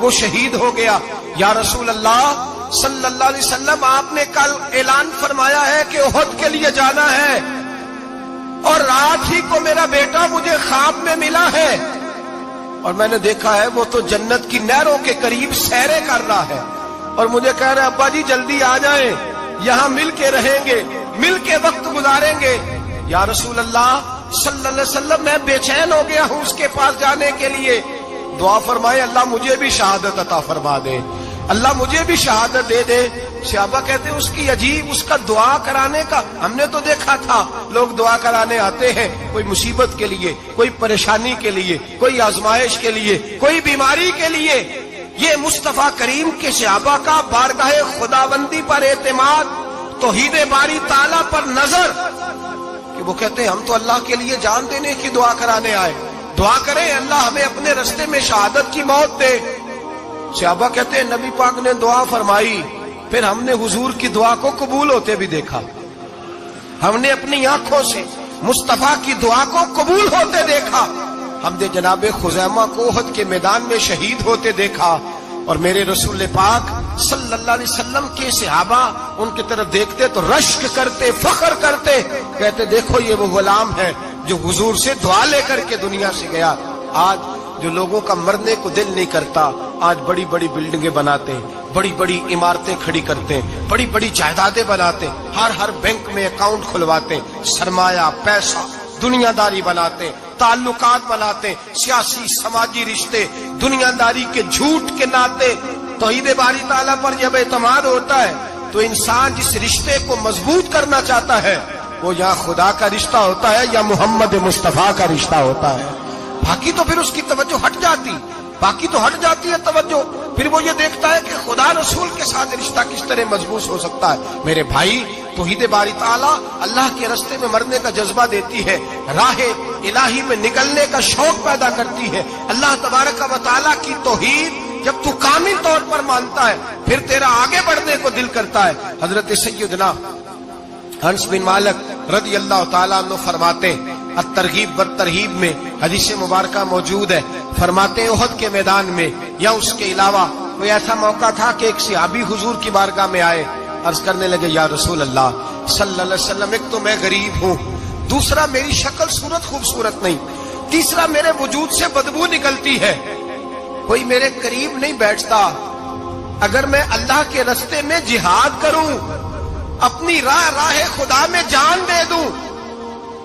وہ شہید ہو گیا۔ یا رسول اللہ صلی اللہ علیہ وسلم، آپ نے کل اعلان فرمایا ہے کہ احد کے لیے جانا ہے، اور رات ہی کو میرا بیٹا مجھے خواب میں ملا ہے، اور میں نے دیکھا ہے وہ تو جنت کی نہروں کے قریب سیریں کر رہا ہے، اور مجھے کہہ رہے ابا جی جلدی آ جائیں، یہاں مل کے رہیں گے، مل کے وقت گزاریں گے۔ یا رسول اللہ صلی اللہ علیہ وسلم، میں بے چین ہو گیا ہوں اس کے پاس جانے کے لیے، دعا فرمائے اللہ مجھے بھی شہادت عطا فرما دے، اللہ مجھے بھی شہادت دے دے۔ صحابہ کہتے ہیں اس کی عجیب، اس کا دعا کرانے کا، ہم نے تو دیکھا تھا لوگ دعا کرانے آتے ہیں کوئی مصیبت کے لیے، کوئی پریشانی کے لیے، کوئی آزمائش کے لیے، کوئی بیماری کے لیے۔ یہ مصطفیٰ کریم کے صحابہ کا بارگاہ خداوندی پر اعتماد، توحید باری تعالیٰ پر نظر، کہ وہ کہتے ہیں ہم تو اللہ کے لیے جان دینے کی دعا کرانے آئے، دعا کریں اللہ ہمیں اپنے رستے میں شہادت کی موت دے۔ صحابہ کہتے ہیں نبی پاک نے دعا فرمائی، پھر ہم نے حضور کی دعا کو قبول ہوتے بھی دیکھا، ہم نے اپنی آنکھوں سے مصطفیٰ کی دعا کو قبول ہوتے دیکھا، ہم نے جناب خزیمہ کو احد کے میدان میں شہید ہوتے دیکھا۔ اور میرے رسول پاک صلی اللہ علیہ وسلم کے صحابہ ان کی طرف دیکھتے تو رشک کرتے، فخر کرتے، کہتے دیکھو یہ وہ غلام ہے جو حضور سے دعا لے کر کے دنیا سے گیا۔ آج جو لوگوں کا مرنے کو دل نہیں کرتا، آج بڑی بڑی بلڈنگیں بناتے ہیں، بڑی بڑی عمارتیں کھڑی کرتے ہیں، بڑی بڑی جائیدادیں بناتے ہیں، ہر بینک میں اکاؤنٹ کھلواتے ہیں، سرمایہ، پیسہ، دنیا داری بناتے ہیں، تعلقات بناتے ہیں، سیاسی سماجی رشتے، دنیا داری کے جھوٹ کے ناطے۔ توحید باری تعالیٰ پر جب اعتماد ہوتا ہے تو انسان جس رشتے کو مضبوط کرنا چاہتا ہے وہ یا خدا کا رشتہ ہوتا ہے یا محمد مصطفیٰ کا رشتہ ہوتا ہے، باقی تو پھر اس کی توجہ ہٹ جاتی، باقی تو ہٹ جاتی ہے توجہ، پھر وہ یہ دیکھتا ہے کہ خدا رسول کے ساتھ رشتہ کس طرح مضبوط ہو سکتا ہے۔ میرے بھائی، توحید باری تعالیٰ اللہ کے راستے میں مرنے کا جذبہ دیتی ہے، راہ الہی میں نکلنے کا شوق پیدا کرتی ہے۔ اللہ تبارک و تعالیٰ کی توحید جب تو کامل طور پر مانتا ہے پھر تیرا آگے بڑھنے کو دل کرتا ہے۔ حضرت سیدنا انس بن مالک رضی اللہ تعالیٰ عنہ فرماتے ہیں، الترغیب والترہیب میں حدیث مبارکہ موجود ہے، فرماتے ہیں احد کے میدان میں یا اس کے علاوہ کوئی ایسا موقع تھا کہ ایک صحابی حضور کی بارگاہ میں آئے، عرض کرنے لگے یا رسول اللہ صلی اللہ علیہ وسلم، ایک تو میں غریب ہوں، دوسرا میری شکل صورت خوبصورت نہیں، تیسرا میرے وجود سے بدبو نکلتی ہے، کوئی میرے قریب نہیں بیٹھتا، اگر میں اللہ کے راستے میں جہاد کروں، اپنی راہ خدا میں جان دے دوں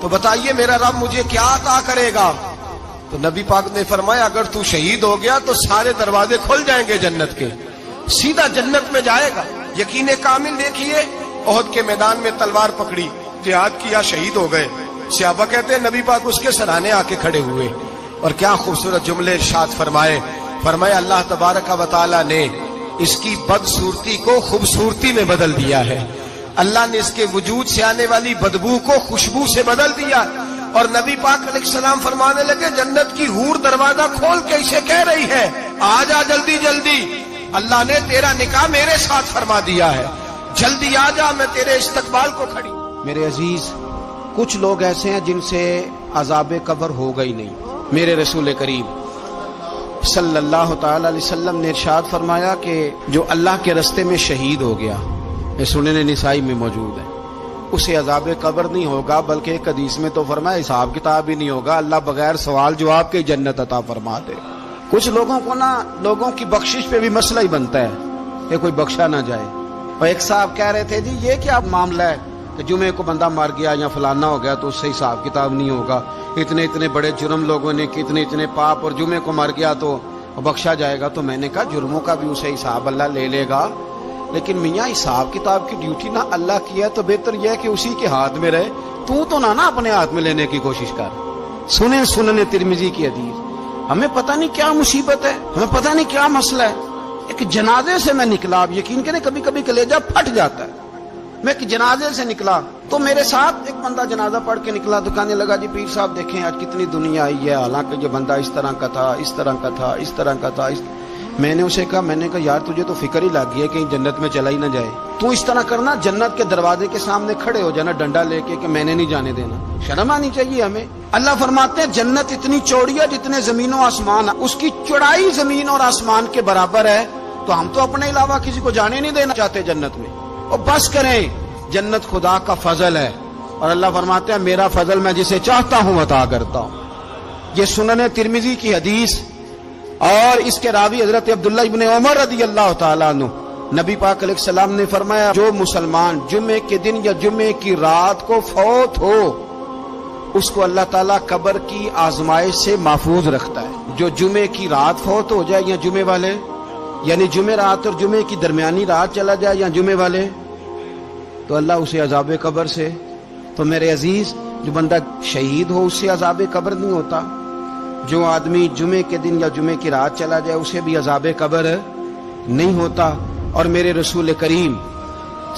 تو بتائیے میرا رب مجھے کیا عطا کرے گا؟ تو نبی پاک نے فرمایا اگر تو شہید ہو گیا تو سارے دروازے کھل جائیں گے جنت کے، سیدھا جنت میں جائے گا۔ یقین کامل دیکھیے، احد کے میدان میں تلوار پکڑی، جہاد کیا، شہید ہو گئے۔ صحابہ کہتے ہیں نبی پاک اس کے سرانے آ کے کھڑے ہوئے، اور کیا خوبصورت جملے ارشاد فرمایا اللہ تبارک و تعالی نے اس کی بدصورتی کو خوبصورتی میں بدل دیا ہے، اللہ نے اس کے وجود سے آنے والی بدبو کو خوشبو سے بدل دیا، اور نبی پاک علیہ السلام فرمانے لگے جنت کی حور دروازہ کھول کے اسے کہہ رہی ہے آ جا جلدی جلدی، اللہ نے تیرا نکاح میرے ساتھ فرما دیا ہے، جلدی آ جا، میں تیرے استقبال کو کھڑی۔ میرے عزیز، کچھ لوگ ایسے ہیں جن سے عذاب قبر ہوگا ہی نہیں۔ میرے رسول کریم صلی اللہ تعالی علیہ وسلم نے ارشاد فرمایا کہ جو اللہ کے راستے میں شہید ہو گیا، یہ سنن نسائی میں موجود ہے، اسے عذاب قبر نہیں ہوگا، بلکہ ایک حدیث میں تو فرمایا حساب کتاب ہی نہیں ہوگا، اللہ بغیر سوال جواب کے جنت عطا فرما دے۔ کچھ لوگوں کو لوگوں کی بخشش پہ بھی مسئلہ ہی بنتا ہے کہ کوئی بخشا نہ جائے۔ اور ایک صاحب کہہ رہے تھے جی یہ کیا معاملہ ہے کہ جمعے کو بندہ مر گیا یا فلانا ہو گیا تو اس سے حساب کتاب نہیں ہوگا، اتنے بڑے جرم لوگوں نے کی، اتنے پاپ، اور جمعے کو مر گیا تو بخشا جائے گا۔ تو میں نے کہا جرموں کا بھی اسے حساب اللہ لے لے گا، لیکن میاں حساب کتاب کی ڈیوٹی نہ اللہ کی ہے تو بہتر یہ ہے کہ اسی کے ہاتھ میں رہے، تو نہ اپنے ہاتھ میں لینے کی کوشش کر۔ سنن ترمذی کی حدیث، ہمیں پتہ نہیں کیا مصیبت ہے، ہمیں پتہ نہیں کیا مسئلہ ہے۔ ایک جنازے سے میں نکلا، آپ یقین کریں کبھی کبھی کلیجہ پھٹ جاتا ہے، میں ایک جنازے سے نکلا تو میرے ساتھ ایک بندہ جنازہ پڑھ کے نکلا تو کہنے لگا جی پیر صاحب دیکھیں آج کتنی دنیا آئی ہے، حالانکہ یہ بندہ اس طرح کا تھا، اس طرح کا تھا، اس طرح کا تھا۔ میں نے اسے کہا یار تجھے تو فکر ہی لگ گئی ہے کہیں جنت میں چلا ہی نہ جائے، تو اس طرح کرنا جنت کے دروازے کے سامنے کھڑے ہو جانا ڈنڈا لے کے کہ میں نے نہیں جانے دینا. شرم آنی چاہیے ہمیں. اللہ فرماتے ہیں جنت اتنی چوڑی ہے جتنے زمین و آسمان، اس کی چوڑائی زمین اور آسمان کے برابر ہے، تو ہم تو اپنے علاوہ کسی کو جانے نہیں دینا چاہتے جنت میں. اور بس کریں، جنت خدا کا فضل ہے، اور اللہ فرماتے ہیں میرا فضل میں جسے چاہتا ہوں عطا کرتا ہوں. یہ سنن ترمذی کی حدیث، اور اس کے راوی حضرت عبداللہ ابن عمر رضی اللہ تعالیٰ عنہ. نبی پاک علیہ السلام نے فرمایا جو مسلمان جمعے کے دن یا جمعے کی رات کو فوت ہو اس کو اللہ تعالیٰ قبر کی آزمائش سے محفوظ رکھتا ہے. جو جمعے کی رات فوت ہو جائے یا جمعے والے، یعنی جمعے رات اور جمعے کی درمیانی رات چلا جائے یا جمعے والے، تو اللہ اسے عذاب قبر سے. تو میرے عزیز، جو بندہ شہید ہو اس سے عذاب قبر نہیں ہوتا، جو آدمی جمعے کے دن یا جمعے کی رات چلا جائے اسے بھی عذاب قبر نہیں ہوتا. اور میرے رسول کریم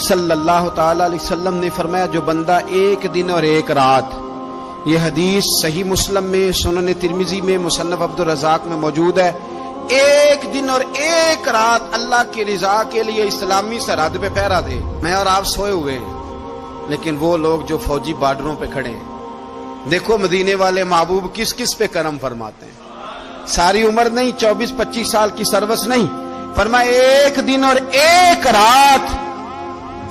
صلی اللہ تعالی علیہ وسلم نے فرمایا جو بندہ ایک دن اور ایک رات، یہ حدیث صحیح مسلم میں، سنن ترمذی میں، مصنف عبدالرزاق میں موجود ہے، ایک دن اور ایک رات اللہ کی رضا کے لیے اسلامی سرحد پہ پہرا دے. میں اور آپ سوئے ہوئے ہیں، لیکن وہ لوگ جو فوجی بارڈروں پہ کھڑے ہیں، دیکھو مدینے والے محبوب کس کس پہ کرم فرماتے ہیں. ساری عمر نہیں، 24-25 سال کی سروس نہیں، فرمایا ایک دن اور ایک رات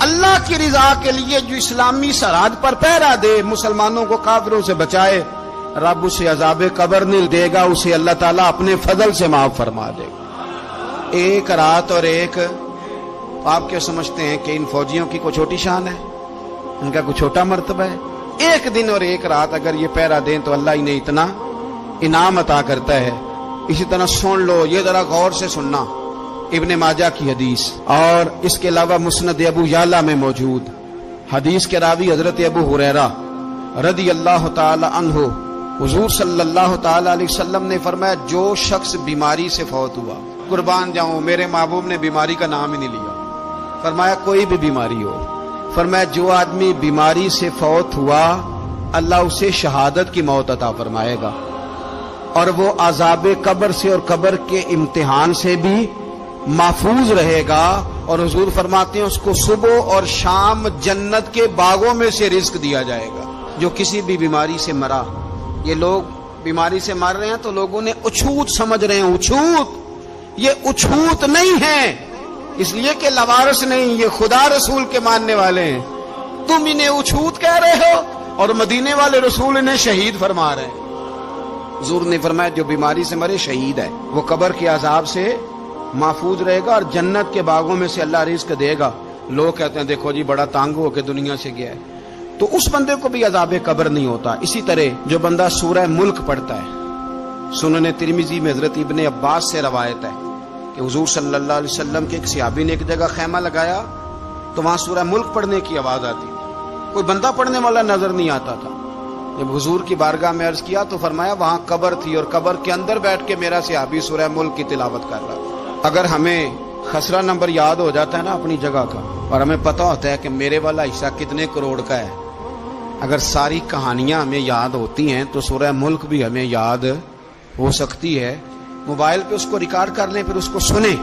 اللہ کی رضا کے لیے جو اسلامی سرحد پر پہرا دے، مسلمانوں کو کافروں سے بچائے، رب اسے عذاب قبر نہیں دے گا، اسے اللہ تعالیٰ اپنے فضل سے معاف فرما دے گا. ایک رات اور ایک. آپ کیا سمجھتے ہیں کہ ان فوجیوں کی کوئی چھوٹی شان ہے؟ ان کا کوئی چھوٹا مرتبہ ہے؟ ایک دن اور ایک رات اگر یہ پہرا دیں تو اللہ انہیں اتنا انعام عطا کرتا ہے. اسی طرح سن لو، یہ ذرا غور سے سننا، ابن ماجہ کی حدیث، اور اس کے علاوہ مسند ابو یعلا میں موجود حدیث کے راوی حضرت ابو ہریرہ رضی اللہ تعالی عنہ، حضور صلی اللہ تعالی علیہ وسلم نے فرمایا جو شخص بیماری سے فوت ہوا، قربان جاؤں میرے محبوب نے بیماری کا نام ہی نہیں لیا، فرمایا کوئی بھی بیماری ہو، فرمایا جو آدمی بیماری سے فوت ہوا اللہ اسے شہادت کی موت عطا فرمائے گا، اور وہ عذاب قبر سے اور قبر کے امتحان سے بھی محفوظ رہے گا. اور حضور فرماتے ہیں اس کو صبح اور شام جنت کے باغوں میں سے رزق دیا جائے گا. جو کسی بھی بیماری سے مرا، یہ لوگ بیماری سے مر رہے ہیں تو لوگوں نے اچھوت سمجھ رہے ہیں، اچھوت، یہ اچھوت نہیں ہے، اس لیے کہ لوارث نہیں، یہ خدا رسول کے ماننے والے ہیں. تم انہیں اچھوت کہہ رہے ہو اور مدینے والے رسول انہیں شہید فرما رہے ہیں. حضور نے فرمایا جو بیماری سے مرے شہید ہے، وہ قبر کے عذاب سے محفوظ رہے گا اور جنت کے باغوں میں سے اللہ رزق دے گا. لوگ کہتے ہیں دیکھو جی بڑا تانگ ہو کے دنیا سے گیا ہے، تو اس بندے کو بھی عذاب قبر نہیں ہوتا. اسی طرح جو بندہ سورہ ملک پڑھتا ہے، سنن ترمذی میں حضرت ابن عباس سے روایت ہے کہ حضور صلی اللہ علیہ وسلم کے ایک صحابی نے ایک جگہ خیمہ لگایا تو وہاں سورہ ملک پڑھنے کی آواز آتی تھی، کوئی بندہ پڑھنے والا نظر نہیں آتا تھا. جب حضور کی بارگاہ میں عرض کیا تو فرمایا وہاں قبر تھی اور قبر کے اندر بیٹھ کے میرا صحابی سورہ ملک کی تلاوت کر رہا تھا. اگر ہمیں خسرہ نمبر یاد ہو جاتا ہے نا اپنی جگہ کا، اور ہمیں پتہ ہوتا ہے کہ میرے والا حصہ کتنے کروڑ کا ہے، اگر ساری کہانیاں ہمیں یاد ہوتی ہیں تو سورہ ملک بھی ہمیں یاد ہو سکتی ہے. موبائل پہ اس کو ریکارڈ کر لیں، پھر اس کو سنیں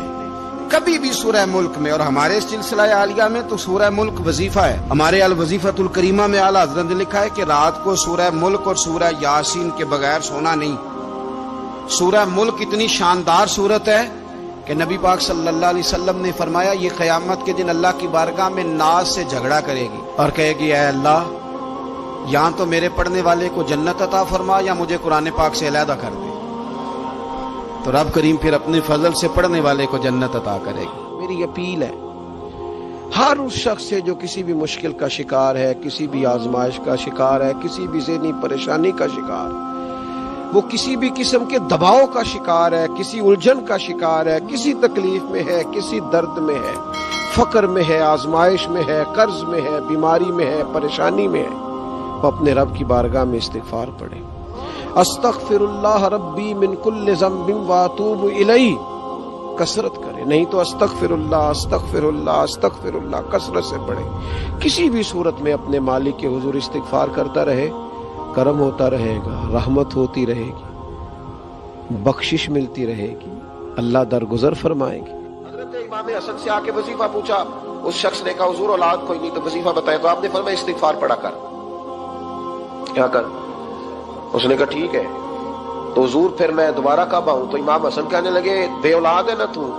کبھی بھی سورہ ملک میں. اور ہمارے اس سلسلہ عالیہ میں تو سورہ ملک وظیفہ ہے. ہمارے الوظیفۃ الکریمہ میں اعلیٰ حضرت نے لکھا ہے کہ رات کو سورہ ملک اور سورہ یاسین کے بغیر سونا نہیں. سورہ ملک اتنی شاندار سورت ہے کہ نبی پاک صلی اللہ علیہ وسلم نے فرمایا یہ قیامت کے دن اللہ کی بارگاہ میں ناز سے جھگڑا کرے گی اور کہے گی اے اللہ یہاں تو میرے پڑھنے والے کو جنت عطا فرما یا مجھے قرآن پاک سے علیحدہ کر دے. تو رب کریم پھر اپنے فضل سے پڑھنے والے کو جنت عطا کرے گی. میری اپیل ہے ہر اس شخص سے جو کسی بھی مشکل کا شکار ہے، کسی بھی آزمائش کا شکار ہے، کسی بھی ذہنی پریشانی کا شکار ہے، وہ کسی بھی قسم کے دباؤ کا شکار ہے، کسی الجھن کا شکار ہے، کسی تکلیف میں ہے، کسی درد میں ہے، فقر میں ہے، آزمائش میں ہے، قرض میں ہے، بیماری میں ہے، پریشانی میں ہے، وہ اپنے رب کی بارگاہ میں استغفار پڑھے. استغفر اللہ ربی من کل ذنب واتوب الیہ کثرت کرے، نہیں تو استغفر اللہ استغفر اللہ استغفر اللہ کثرت سے پڑھے. کسی بھی صورت میں اپنے مالک کے حضور استغفار کرتا رہے، کرم ہوتا رہے گا، رحمت ہوتی رہے گی، بخشش ملتی رہے گی. اللہ درگزر فرمائیں گے۔ حضرت امام حسن سے آ کے وظیفہ پوچھا، اس شخص نے کہا حضور اولاد کوئی نہیں تو وظیفہ بتائے، تو آپ نے فرمایا استغفار پڑھا کر، کیا کر؟ اس نے کہا ٹھیک ہے۔ تو حضور پھر میں دوبارہ کب آؤں؟ تو امام حسن کہنے لگے بے اولاد ہے نا تو،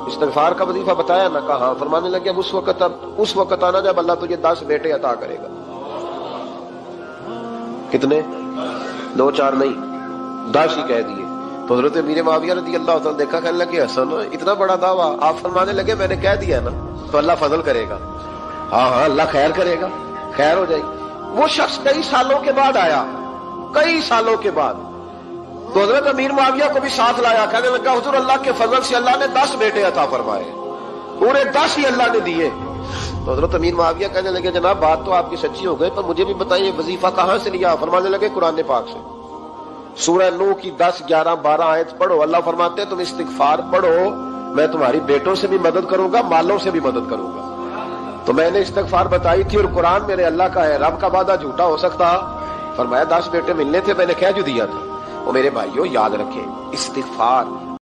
استغفار کا وظیفہ بتایا نا؟ کہا ہاں۔ فرمانے لگے اب اس وقت آنا جب اللہ تجھے 10 بیٹے عطا کرے گا۔ کتنے؟ 2 4 نہیں، 10 ہی کہہ دیے۔ تو حضرت امیر معاویہ رضی اللہ تعالیٰ دیکھا، کہنے لگے حسن اتنا بڑا دعویٰ؟ آپ فرمانے لگے میں نے کہہ دیا نا تو اللہ فضل کرے گا، ہاں ہاں اللہ خیر کرے گا، خیر ہو جائے گی۔ وہ شخص کئی سالوں کے بعد آیا، کئی سالوں کے بعد، تو حضرت امیر معاویہ کو بھی ساتھ لایا، کہنے لگا حضور اللہ کے فضل سے اللہ نے 10 بیٹے عطا فرمائے، پورے 10 ہی اللہ نے دیے۔ تو حضرت امیر معاویہ کہنے لگے جناب بات تو آپ کی سچی ہو گئی، پر مجھے بھی بتائیے وظیفہ کہاں سے لیا؟ فرمانے لگے قرآن پاک سے، سورہ نوح کی 10 11 12 آیت پڑھو۔ اللہ فرماتے ہیں تم استغفار پڑھو، میں تمہاری بیٹوں سے بھی مدد کروں گا، مالوں سے بھی مدد کروں گا۔ تو میں نے استغفار بتائی تھی، اور قرآن میرے اللہ کا ہے، رب کا وعدہ جھوٹا ہو سکتا؟ فرمایا 10 بیٹے ملنے تھے، میں نے کہہ جو دیا تھا۔ وہ میرے بھائیوں یاد رکھیں، استغفار